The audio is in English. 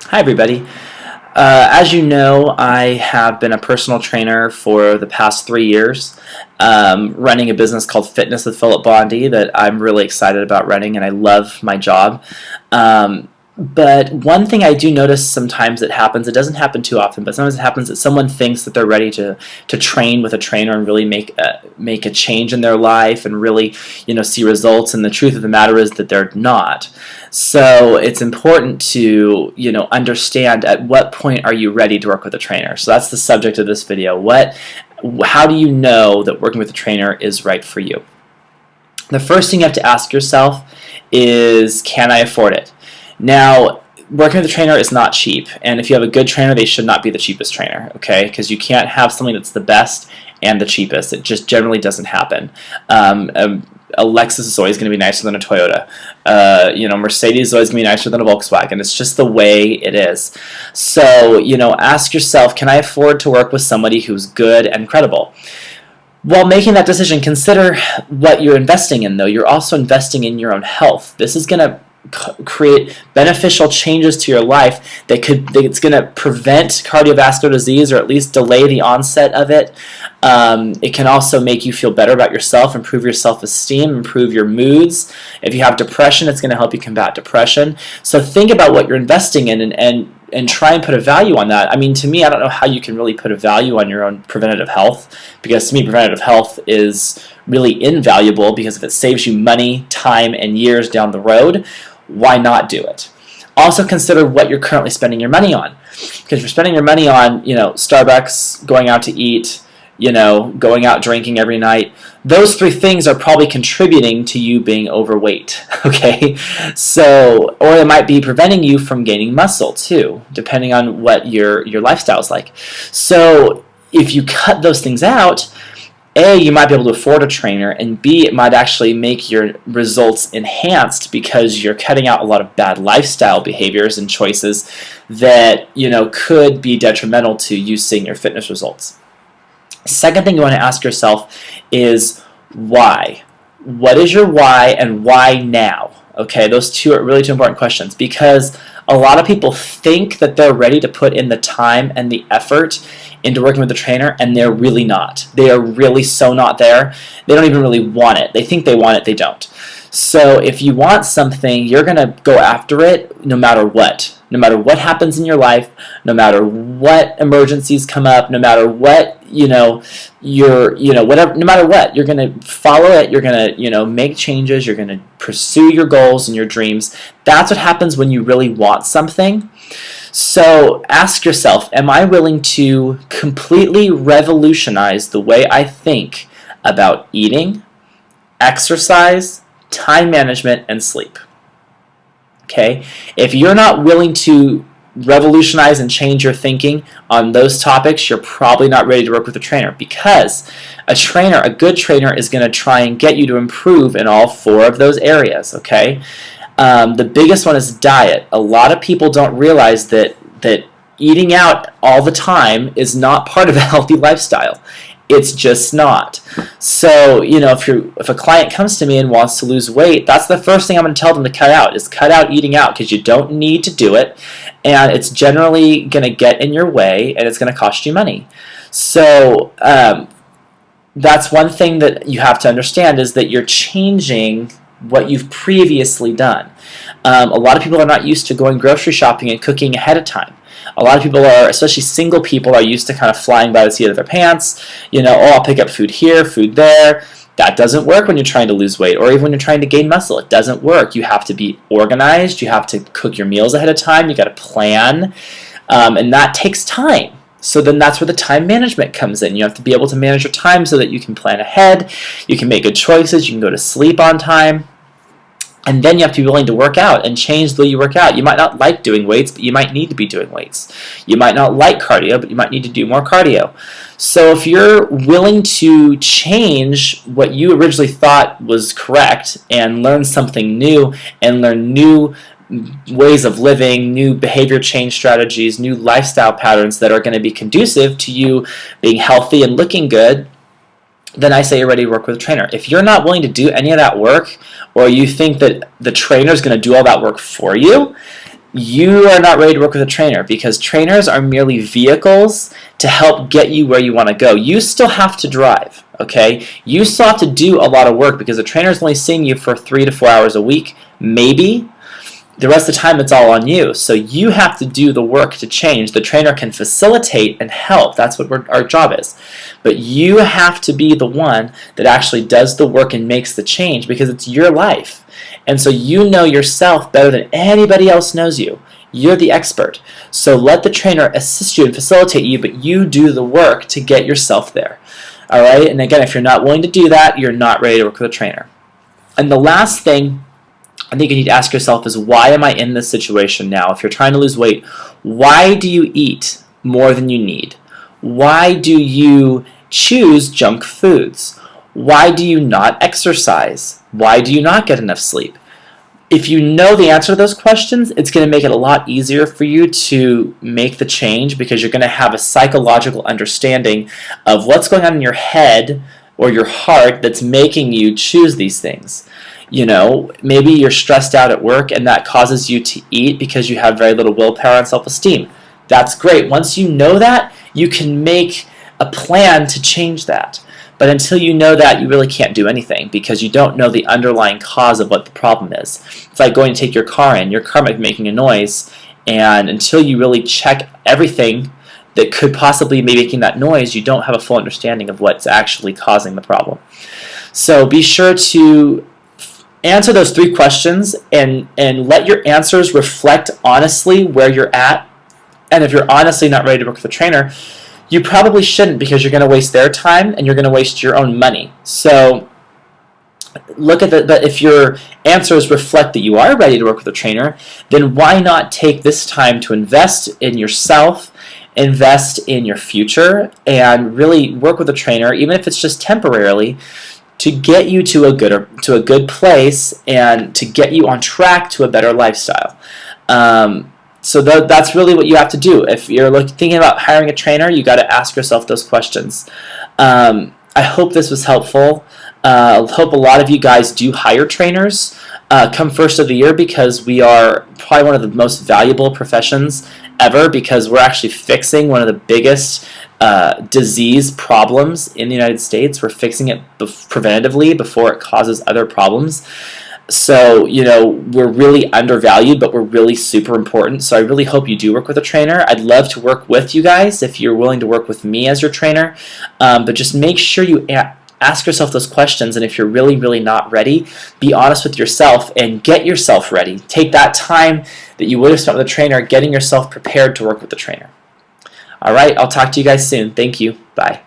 Hi everybody. As you know, I have been a personal trainer for the past 3 years, running a business called Fitness with Philip Bondi that I'm really excited about running, and I love my job. But one thing I do notice sometimes that happens, it doesn't happen too often, but sometimes it happens that someone thinks that they're ready to train with a trainer and really make a change in their life and really see results, and the truth of the matter is that they're not. So it's important to understand at what point are you ready to work with a trainer. So that's the subject of this video. How do you know that working with a trainer is right for you? The first thing you have to ask yourself is, can I afford it? Now, working with a trainer is not cheap, and if you have a good trainer, they should not be the cheapest trainer, okay? Because you can't have something that's the best and the cheapest. It just generally doesn't happen. A Lexus is always going to be nicer than a Toyota. Mercedes is always going to be nicer than a Volkswagen. It's just the way it is. So, ask yourself, can I afford to work with somebody who's good and credible? While making that decision, consider what you're investing in, though. You're also investing in your own health. This is going to create beneficial changes to your life it's going to prevent cardiovascular disease, or at least delay the onset of it. It can also make you feel better about yourself, improve your self-esteem, improve your moods. If you have depression, it's going to help you combat depression. So think about what you're investing in and try and put a value on that. I mean, to me, I don't know how you can really put a value on your own preventative health, because to me, preventative health is really invaluable, because if it saves you money, time, and years down the road, why not do it? Also consider what you're currently spending your money on. Because if you're spending your money on, Starbucks, going out to eat, going out drinking every night, those three things are probably contributing to you being overweight, okay? So, or it might be preventing you from gaining muscle too, depending on what your lifestyle is like. So, if you cut those things out, A, you might be able to afford a trainer, and B, it might actually make your results enhanced because you're cutting out a lot of bad lifestyle behaviors and choices that could be detrimental to you seeing your fitness results. Second thing you want to ask yourself is why? What is your why, and why now? Okay, those two are really two important questions, because a lot of people think that they're ready to put in the time and the effort into working with a trainer, and they're really not. They are really so not there. They don't even really want it. They think they want it, they don't. So if you want something, you're going to go after it no matter what. No matter what happens in your life, no matter what emergencies come up, no matter what, whatever, no matter what, you're going to follow it, you're going to, make changes, you're going to pursue your goals and your dreams. That's what happens when you really want something. So ask yourself, am I willing to completely revolutionize the way I think about eating, exercise, time management, and sleep? Okay? If you're not willing to revolutionize and change your thinking on those topics, you're probably not ready to work with a trainer, because a good trainer is going to try and get you to improve in all four of those areas, okay? The biggest one is diet. A lot of people don't realize that eating out all the time is not part of a healthy lifestyle. It's just not. So, if a client comes to me and wants to lose weight, that's the first thing I'm going to tell them to cut out, is cut out eating out, because you don't need to do it, and it's generally going to get in your way, and it's going to cost you money. So, that's one thing that you have to understand, is that you're changing what you've previously done. A lot of people are not used to going grocery shopping and cooking ahead of time. A lot of people are, especially single people, are used to kind of flying by the seat of their pants. I'll pick up food here, food there. That doesn't work when you're trying to lose weight, or even when you're trying to gain muscle. It doesn't work. You have to be organized. You have to cook your meals ahead of time. You got to plan, and that takes time. So then that's where the time management comes in. You have to be able to manage your time so that you can plan ahead, you can make good choices, you can go to sleep on time. And then you have to be willing to work out and change the way you work out. You might not like doing weights, but you might need to be doing weights. You might not like cardio, but you might need to do more cardio. So if you're willing to change what you originally thought was correct and learn something new, and learn new ways of living, new behavior change strategies, new lifestyle patterns that are going to be conducive to you being healthy and looking good, then I say you're ready to work with a trainer. If you're not willing to do any of that work, or you think that the trainer is going to do all that work for you, you are not ready to work with a trainer, because trainers are merely vehicles to help get you where you want to go. You still have to drive, okay? You still have to do a lot of work, because a trainer is only seeing you for 3 to 4 hours a week, maybe. The rest of the time, it's all on you. So you have to do the work to change. The trainer can facilitate and help. That's what our job is. But you have to be the one that actually does the work and makes the change, because it's your life. And so you know yourself better than anybody else knows you. You're the expert. So let the trainer assist you and facilitate you, but you do the work to get yourself there. All right? And again, if you're not willing to do that, you're not ready to work with a trainer. And the last thing I think you need to ask yourself is, why am I in this situation now? If you're trying to lose weight, why do you eat more than you need? Why do you choose junk foods? Why do you not exercise? Why do you not get enough sleep? If you know the answer to those questions, it's going to make it a lot easier for you to make the change, because you're going to have a psychological understanding of what's going on in your head or your heart that's making you choose these things. You know, maybe you're stressed out at work and that causes you to eat because you have very little willpower and self-esteem. That's great. Once you know that, you can make a plan to change that. But until you know that, you really can't do anything, because you don't know the underlying cause of what the problem is. It's like going to take your car in. Your car might be making a noise, and until you really check everything that could possibly be making that noise, you don't have a full understanding of what's actually causing the problem. So be sure to answer those 3 questions and let your answers reflect honestly where you're at. And if you're honestly not ready to work with a trainer, you probably shouldn't, because you're going to waste their time and you're going to waste your own money. So look at but if your answers reflect that you are ready to work with a trainer, then why not take this time to invest in yourself, invest in your future, and really work with a trainer, even if it's just temporarily, to get you to a good place and to get you on track to a better lifestyle. So that's really what you have to do. If you're thinking about hiring a trainer, you got to ask yourself those questions. I hope this was helpful. I hope a lot of you guys do hire trainers come first of the year, because we are probably one of the most valuable professions ever, because we're actually fixing one of the biggest disease problems in the United States. We're fixing it preventatively before it causes other problems. So, you know, we're really undervalued, but we're really super important. So I really hope you do work with a trainer. I'd love to work with you guys if you're willing to work with me as your trainer. But just make sure you ask yourself those questions, and if you're really, really not ready, be honest with yourself and get yourself ready. Take that time that you would have spent with a trainer getting yourself prepared to work with the trainer. All right, I'll talk to you guys soon. Thank you. Bye.